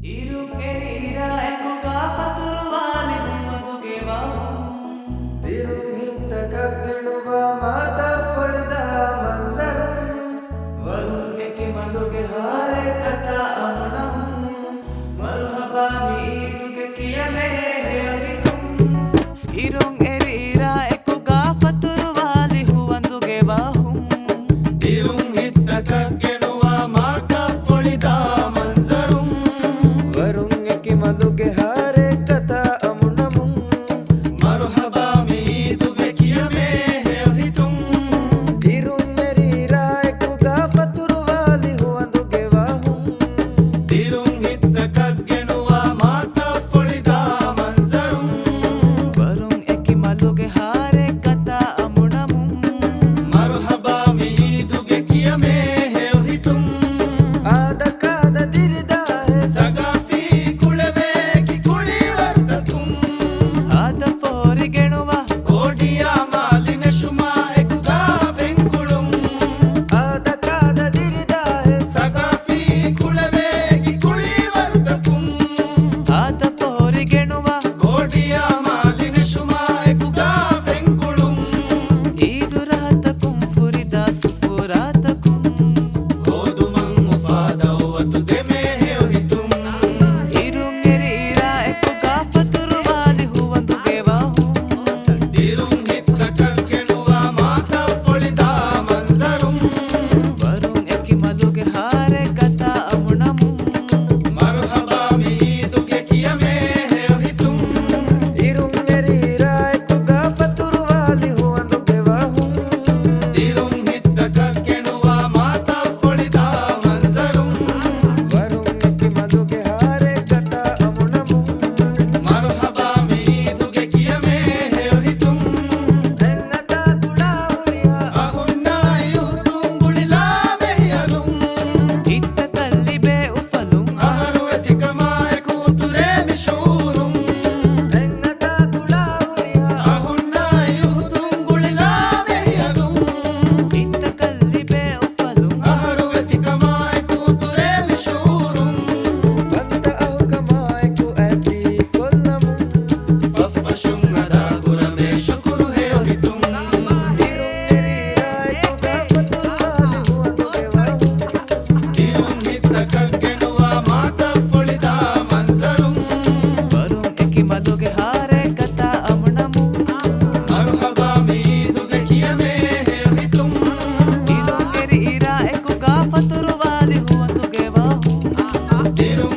Irungerira ekuga faturuvalin madugevaum ತಿರುಹಿತ್ತಕಕ್ಕಿಣುವ ಮಾತ ಫಳಿದ ಮಂಜರಂ ವರುಣ್ಯಕ್ಕೆ ಮದುಗೆ ಹಾರೆ ಕಥಾ ಅಮನಂ ಮರುಹಬಾ ಮೀದುಗೆ ಕಿಯಮೆ ಹೇಳಿತುಂ Irungerira ekuga faturuvalin huvandugevaum ತಿರುಹಿತ್ತಕಕ್ಕಿಣುವ ಮಾತ ಫಳಿದ ಮಂಜರಂ ವರುಣ್ಯಕ್ಕೆ ಮದುಗೆ ಹಾರೆ ಕಥಾ ಅಮನಂ ಮರುಹಬಾ ಮೀದುಗೆ ಕಿಯಮೆ ಹೇಳಿತುಂ ತಿರುಂಗೆರೀರ ಎಕ್ಕುಗ ಫತುರುವಾಲಿ ಹುವಂದುಗೆವಾಹುಂ ತಿರುಂಹಿತ್ತಕಕ್ಕೆಣುವ ಮಾತ ಫಳಿದ ಮಂಜರುಂ Varun eki maluge hare kata amunamum ಮರುಹಬಾ ಮೀದುಗೆ ಕಿಯಮೆ ಹೇಳಿತುಂ ಆದಕಾದ ದಿರಿದಾಹೆ ಸಗಾಫಿ ಕುಳಬೇಕಿ ಕುಳಿವರ್ತಕುಂ Ada forigenuva ಕೋಡಿಯ ಮಾಲಿನ Suma ಎಕ್ಕುಗ ಬೆಂಕುಳುಂ ಆದಕಾದ ದಿರಿದಾಹೆ ಸಗಾಫಿ ಕುಳಬೇಕಿ ಕುಳಿವರ್ತಕುಂ Ada forigenuva ಕೋಡಿಯ ಮಾಲಿನ Suma ಎಕ್ಕುಗ ಬೆಂಕುಳುಂ iduratakum furida sufuratakum ಹೋದು ಮಂಗು ಫಾದವತು ದೆಮೆ ಹೇಳಿತುಂ Irungerira ekuga faturuvalin huvandugevaum ತಿರುಂಹಿತ್ತಕಕ್ಕೆಣುವ ಮಾತ ಫಳಿದ ಮಂಜರುಂ Varun eki maluge hare kata amunamum ಮರುಹಬಾ ಮೀದುಗೆ ಕಿಯಮೆ ಹೇಳಿತುಂ ತಿರುಂಗೆರೀರ ಎಕ್ಕುಗ ಫತುರುವಾಲಿ ಹುವಂದುಗೆವಾಹುಂ ತಿರುಂಹಿತ್ತಕಕ್ಕೆಣುವ ಮಾತ ಫಳಿದ ಮಂಜರುಂ ವರುಣ್ಯಕ್ಕೆ ಮದುಗೆ ಹಾರೆ ಕಥಾ ಅಮುನಮುಂ ಮರುಹಬಾ ಮೀದುಗೆ ಕಿಯಮೆ ಹೇಳಿತುಂ ಎಂಗತ ಗುಡಾಹುರಿಯ ಅಹುನ್ನ ಯುಹುದುಂಗುಳಿಲ ಬೆಹಿಯಲುಂ itta kallibe ufalum ಅಹರುವತಿ ಕಮಾಯ ಕೂತುರೆ ಮಿಶೂರುಂ ಎಂಗತ ಗುಡಾಹುರಿಯ ಅಹುನ್ನ ಯುಹುದುಂಗುಳಿಲ ಬೆಹಿಯಲುಂ itta kallibe ufalum ಅಹರುವತಿ ಕಮಾಯ ಕೂತುರೆ ಮಿಶೂರುಂ ಬಂತ ಅಹು ಕಮಾಯಕು ಅತಿ ಕೊಲ್ಲಮುಂ ಫಫಶುಂ ಅದ ಗುರಮೆ ಶುಕುರು ಹೇಳಿತುಂ ತಿರುಂಗೆರೀರ ಎಕ್ಕುಗ ಫತುರುವಾಲಿ ಹುವಂದುಗೆವಾಹುಂ ತಿರುಂಹಿತ್ತಕಕ್ಕೆಣುವ ಮಾತ ಫಳಿದ ಮಂಜರುಂ Varun eki maluge hare kata amunamum ಮರುಹಬಾ ಮೀದುಗೆ ಕಿಯಮೆ ಹೇಳಿತುಂ Irungerira ekuga faturuvalin huvandugevaum ತಿರುಂ